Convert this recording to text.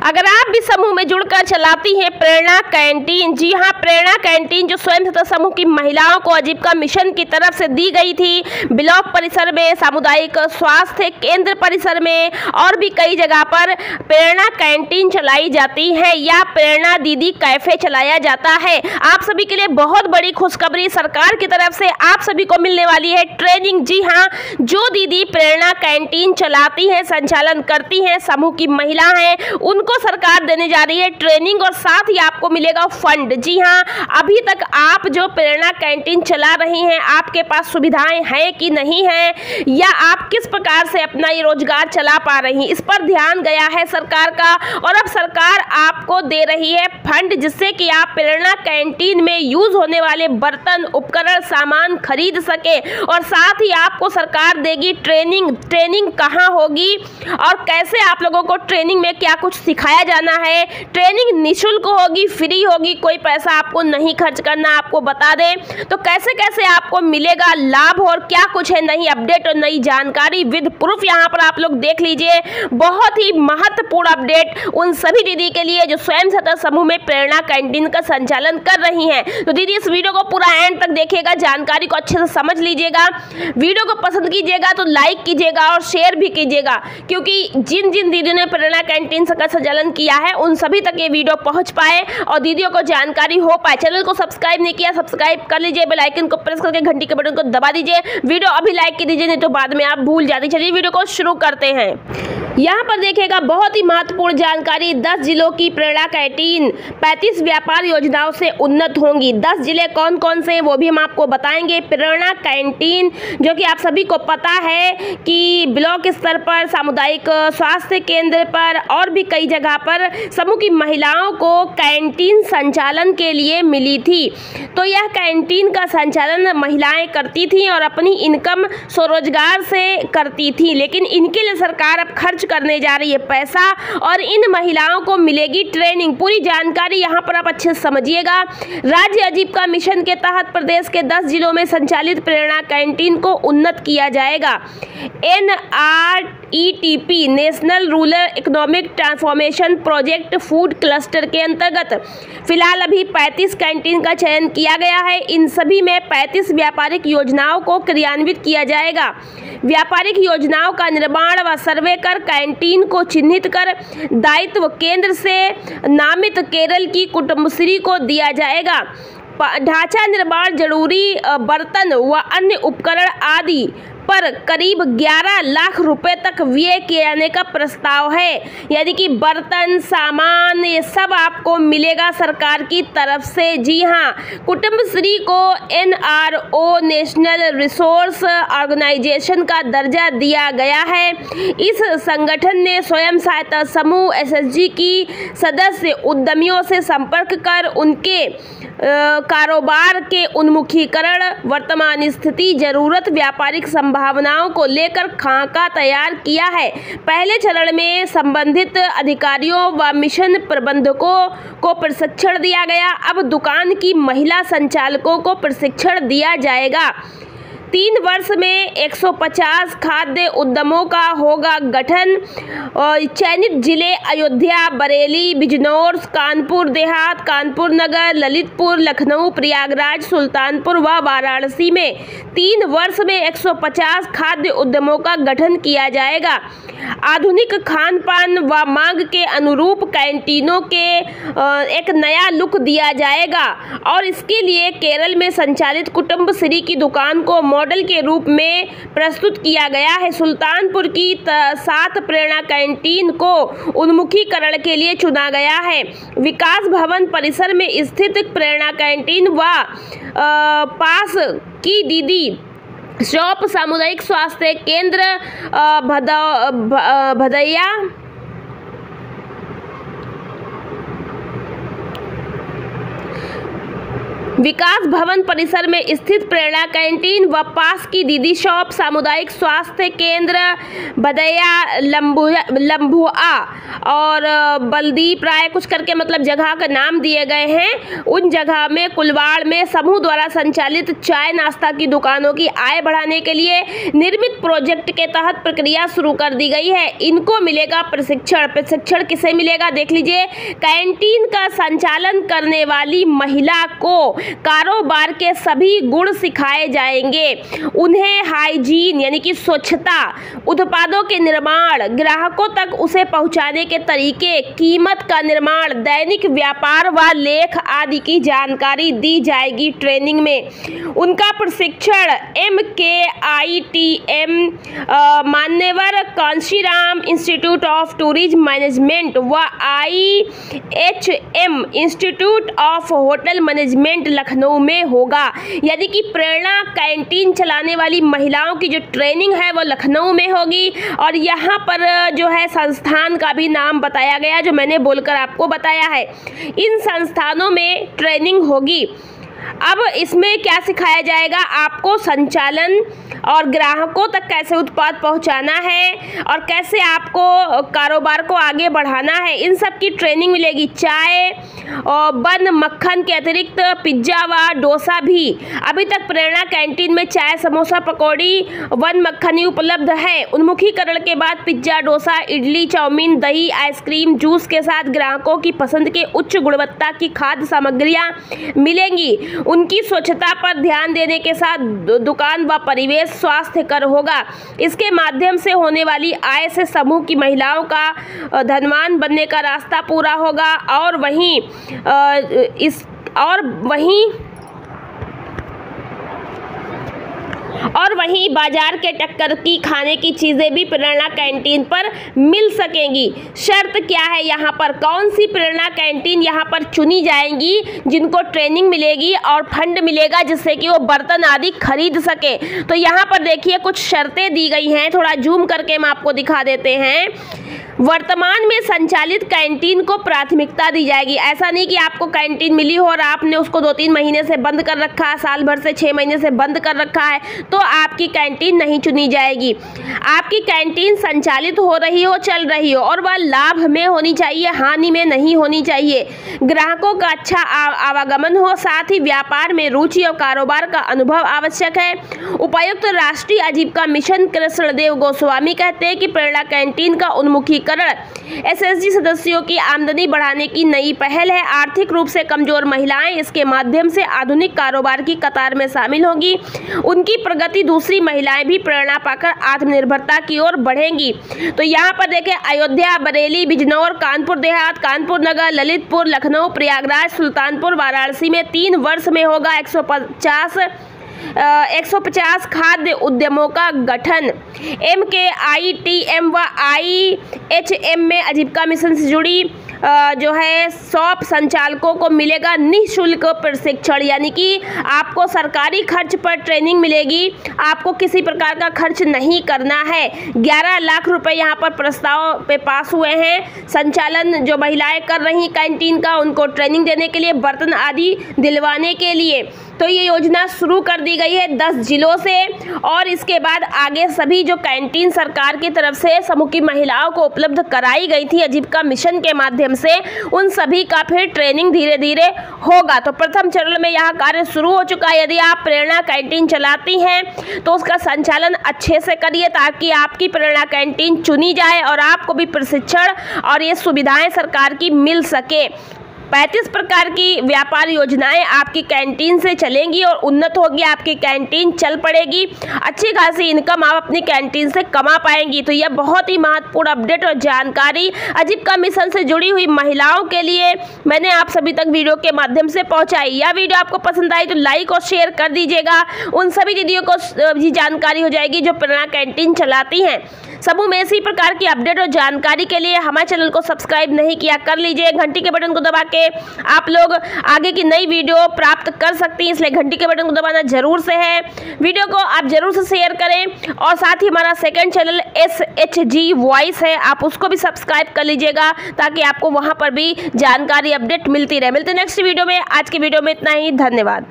अगर आप भी समूह में जुड़कर चलाती हैं प्रेरणा कैंटीन, जी हां, प्रेरणा कैंटीन जो स्वयं सहायता समूह की महिलाओं को आजीविका मिशन की तरफ से दी गई थी, ब्लॉक परिसर में, सामुदायिक स्वास्थ्य केंद्र परिसर में और भी कई जगह पर प्रेरणा कैंटीन चलाई जाती है या प्रेरणा दीदी कैफे चलाया जाता है। आप सभी के लिए बहुत बड़ी खुशखबरी सरकार की तरफ से आप सभी को मिलने वाली है ट्रेनिंग। जी हाँ, जो दीदी प्रेरणा कैंटीन चलाती है, संचालन करती हैं, समूह की महिला हैं, उनको सरकार देने जा रही है ट्रेनिंग और साथ ही आपको मिलेगा फंड। जी हाँ, अभी तक आप जो प्रेरणा कैंटीन चला रही हैं, आपके पास सुविधाएं हैं कि नहीं है, या आप किस प्रकार से अपना ये रोजगार चला पा रही, इस पर ध्यान गया है सरकार का। और अब सरकार आपको दे रही है फंड, जिससे कि आप प्रेरणा कैंटीन में यूज होने वाले बर्तन, उपकरण, सामान खरीद सके। और साथ ही आपको सरकार देगी ट्रेनिंग कहाँ होगी और कैसे आप लोगों को ट्रेनिंग में क्या कुछ सिखाया जाना है। ट्रेनिंग निःशुल्क होगी, फ्री होगी, कोई पैसा आपको नहीं खर्च करना। आपको बता दें तो कैसे कैसे आपको मिलेगा लाभ और क्या कुछ है नई अपडेट और नई जानकारी विद प्रूफ, यहाँ पर आप लोग देख लीजिए। बहुत ही महत्वपूर्ण अपडेट उन सभी दीदी के लिए जो स्वयं सहायता समूह में प्रेरणा कैंटीन का संचालन कर रही हैं। तो दीदी इस वीडियो को पूरा एंड तक देखिएगा, जानकारी को अच्छे से समझ लीजिएगा। वीडियो को पसंद कीजिएगा तो लाइक कीजिएगा और शेयर भी कीजिएगा, क्योंकि जिन जिन दीदियों ने प्रेरणा कैंटीन का संचालन किया है उन सभी तक ये वीडियो पहुंच पाए और दीदियों को जानकारी हो पाए। चैनल को सब्सक्राइब नहीं किया, सब्सक्राइब कर लीजिए, बेल आइकन को प्रेस करके घंटी के बटन को दबा दीजिए। वीडियो अभी लाइक कर दीजिए, नहीं तो बाद में आप भूल जाते। चलिए वीडियो को शुरू करते हैं। यहाँ पर देखिएगा बहुत ही महत्वपूर्ण जानकारी। 10 जिलों की प्रेरणा कैंटीन 35 व्यापार योजनाओं से उन्नत होंगी। 10 जिले कौन कौन से वो भी हम आपको बताएंगे। प्रेरणा कैंटीन जो कि आप सभी को पता है कि ब्लॉक स्तर पर, सामुदायिक स्वास्थ्य केंद्र पर और भी कई जगह पर समूह की महिलाओं को कैंटीन संचालन के लिए मिली थी। तो यह कैंटीन का संचालन महिलाएं करती थी और अपनी इनकम स्वरोजगार से करती थी, लेकिन इनके लिए सरकार अब खर्च करने जा रही है पैसा और इन महिलाओं को मिलेगी ट्रेनिंग। पूरी जानकारी यहाँ पर आप अच्छे से समझिएगा। राज्य आजीविका मिशन के तहत प्रदेश के 10 जिलों में संचालित प्रेरणा कैंटीन को उन्नत किया जाएगा। NRETP national rural economic transformation project food cluster के अंतर्गत फिलहाल अभी 35 कैंटीन का चयन किया गया है। इन सभी में 35 व्यापारिक योजनाओं को क्रियान्वित किया जाएगा। व्यापारिक योजनाओं का निर्माण व सर्वे कर कैंटीन को चिन्हित कर दायित्व केंद्र से नामित केरल की कुटुंबश्री को दिया जाएगा। ढांचा निर्माण, जरूरी बर्तन व अन्य उपकरण आदि पर करीब 11 लाख रुपए तक व्यय किए जाने का प्रस्ताव है। यानी कि बर्तन, सामान, ये सब आपको मिलेगा सरकार की तरफ से। जी हाँ, कुटुंबश्री को NRO नेशनल रिसोर्स ऑर्गेनाइजेशन का दर्जा दिया गया है। इस संगठन ने स्वयं सहायता समूह SSG की सदस्य उद्यमियों से संपर्क कर उनके कारोबार के उन्मुखीकरण, वर्तमान स्थिति, जरूरत, व्यापारिक संभावनाओं को लेकर खाका तैयार किया है। पहले चरण में संबंधित अधिकारियों व मिशन प्रबंधकों को प्रशिक्षण दिया गया। अब दुकान की महिला संचालकों को प्रशिक्षण दिया जाएगा। 3 वर्ष में 150 खाद्य उद्यमों का होगा गठन। और चयनित जिले अयोध्या, बरेली, बिजनौर, कानपुर देहात, कानपुर नगर, ललितपुर, लखनऊ, प्रयागराज, सुल्तानपुर व वाराणसी में 3 वर्ष में 150 खाद्य उद्यमों का गठन किया जाएगा। आधुनिक खान पान व मांग के अनुरूप कैंटीनों के एक नया लुक दिया जाएगा और इसके लिए केरल में संचालित कुटुंबश्री की दुकान को मॉडल के रूप में प्रस्तुत किया गया है। सुल्तानपुर की 7 प्रेरणा कैंटीन को उन्मुखीकरण के लिए चुना गया है। विकास भवन परिसर में स्थित प्रेरणा कैंटीन व पास की दीदी शॉप, सामुदायिक स्वास्थ्य केंद्र भदैया, विकास भवन परिसर में स्थित प्रेरणा कैंटीन व पास की दीदी शॉप, सामुदायिक स्वास्थ्य केंद्र बदैया, लम्बुआ और बलदीप राय कुछ करके मतलब जगह का नाम दिए गए हैं। उन जगह में कुलवाड़ में समूह द्वारा संचालित चाय नाश्ता की दुकानों की आय बढ़ाने के लिए निर्मित प्रोजेक्ट के तहत प्रक्रिया शुरू कर दी गई है। इनको मिलेगा प्रशिक्षण किसे मिलेगा देख लीजिए। कैंटीन का संचालन करने वाली महिला को कारोबार के सभी गुण सिखाए जाएंगे। उन्हें हाइजीन यानी कि स्वच्छता, उत्पादों के निर्माण, ग्राहकों तक उसे पहुंचाने के तरीके, कीमत का निर्माण, दैनिक व्यापार व लेख आदि की जानकारी दी जाएगी। ट्रेनिंग में उनका प्रशिक्षण MKITM मान्यवर Kanshiram institute of tourism management व IHM institute of hotel management Lucknow में होगा। यानी कि प्रेरणा कैंटीन चलाने वाली महिलाओं की जो ट्रेनिंग है वो लखनऊ में होगी। और यहाँ पर जो है संस्थान का भी नाम बताया गया जो मैंने बोलकर आपको बताया है। इन संस्थानों में ट्रेनिंग होगी। अब इसमें क्या सिखाया जाएगा आपको? संचालन और ग्राहकों तक कैसे उत्पाद पहुंचाना है और कैसे आपको कारोबार को आगे बढ़ाना है, इन सब की ट्रेनिंग मिलेगी। चाय और बन मक्खन के अतिरिक्त पिज्ज़ा व डोसा भी। अभी तक प्रेरणा कैंटीन में चाय, समोसा, पकौड़ी, वन मक्खनी उपलब्ध है। उन्मुखीकरण के बाद पिज्ज़ा, डोसा, इडली, चाउमीन, दही, आइसक्रीम, जूस के साथ ग्राहकों की पसंद के उच्च गुणवत्ता की खाद्य सामग्रियां मिलेंगी। उनकी स्वच्छता पर ध्यान देने के साथ दुकान व परिवेश स्वास्थ्यकर होगा। इसके माध्यम से होने वाली आय से समूह की महिलाओं का धनवान बनने का रास्ता पूरा होगा। और वहीं बाजार के टक्कर की खाने की चीज़ें भी प्रेरणा कैंटीन पर मिल सकेंगी। शर्त क्या है यहाँ पर? कौन सी प्रेरणा कैंटीन यहाँ पर चुनी जाएंगी जिनको ट्रेनिंग मिलेगी और फंड मिलेगा जिससे कि वो बर्तन आदि खरीद सके। तो यहाँ पर देखिए कुछ शर्तें दी गई हैं, थोड़ा जूम करके हम आपको दिखा देते हैं। वर्तमान में संचालित कैंटीन को प्राथमिकता दी जाएगी। ऐसा नहीं कि आपको कैंटीन मिली हो और आपने उसको 2-3 महीने से बंद कर रखा है, साल भर से 6 महीने से बंद कर रखा है, तो आपकी कैंटीन नहीं चुनी जाएगी। आपकी कैंटीन संचालित हो रही हो, चल रही हो और वह लाभ में होनी चाहिए, हानि में नहीं होनी चाहिए। ग्राहकों का अच्छा आवागमन हो, साथ ही व्यापार में रुचि और कारोबार का अनुभव आवश्यक है। उपायुक्त राष्ट्रीय आजीविका मिशन कृष्णदेव गोस्वामी कहते हैं कि प्रेरणा कैंटीन का उन्मुखीकरण SSG सदस्यों की आमदनी बढ़ाने की नई पहल है। आर्थिक रूप से कमजोर महिलाएं इसके माध्यम से आधुनिक कारोबार की कतार में शामिल होंगी। उनकी प्रगति दूसरी महिलाएं भी प्रेरणा पाकर आत्मनिर्भरता की ओर बढ़ेंगी। तो यहाँ पर देखें, अयोध्या, बरेली, बिजनौर, कानपुर देहात, कानपुर नगर, ललितपुर, लखनऊ, प्रयागराज, सुल्तानपुर, वाराणसी में 3 वर्ष में होगा 150 खाद्य उद्यमों का गठन। MKITM व IHM में आजीविका मिशन से जुड़ी जो है शॉप संचालकों को मिलेगा निःशुल्क प्रशिक्षण। यानी कि आपको सरकारी खर्च पर ट्रेनिंग मिलेगी, आपको किसी प्रकार का खर्च नहीं करना है। 11 लाख रुपए यहाँ पर प्रस्ताव पे पास हुए हैं। संचालन जो महिलाएं कर रही कैंटीन का, उनको ट्रेनिंग देने के लिए, बर्तन आदि दिलवाने के लिए। तो ये योजना शुरू कर दी गई है 10 जिलों से। और इसके बाद आगे सभी जो कैंटीन सरकार की तरफ से समूह की महिलाओं को उपलब्ध कराई गई थी आजीविका मिशन के माध्यम से, उन सभी का फिर ट्रेनिंग धीरे धीरे होगा। तो प्रथम चरण में यह कार्य शुरू हो चुका है। यदि आप प्रेरणा कैंटीन चलाती हैं तो उसका संचालन अच्छे से करिए ताकि आपकी प्रेरणा कैंटीन चुनी जाए और आपको भी प्रशिक्षण और ये सुविधाएं सरकार की मिल सके। 35 प्रकार की व्यापार योजनाएं आपकी कैंटीन से चलेंगी और उन्नत होगी, आपकी कैंटीन चल पड़ेगी, अच्छी खासी इनकम आप अपनी कैंटीन से कमा पाएंगी। तो यह बहुत ही महत्वपूर्ण अपडेट और जानकारी आजीविका मिशन से जुड़ी हुई महिलाओं के लिए मैंने आप सभी तक वीडियो के माध्यम से पहुंचाई। यह वीडियो आपको पसंद आई तो लाइक और शेयर कर दीजिएगा। उन सभी दीदियों को भी जानकारी हो जाएगी जो प्रेरणा कैंटीन चलाती हैं। समूह में इसी प्रकार की अपडेट और जानकारी के लिए हमारे चैनल को सब्सक्राइब नहीं किया कर लीजिए। घंटी के बटन को दबा के आप लोग आगे की नई वीडियो प्राप्त कर सकती हैं, इसलिए घंटी के बटन को दबाना जरूर से है। वीडियो को आप जरूर से शेयर करें और साथ ही हमारा सेकंड चैनल SHG वॉइस है, आप उसको भी सब्सक्राइब कर लीजिएगा ताकि आपको वहां पर भी जानकारी अपडेट मिलती रहे। मिलते हैं नेक्स्ट वीडियो में। आज की वीडियो में इतना ही, धन्यवाद।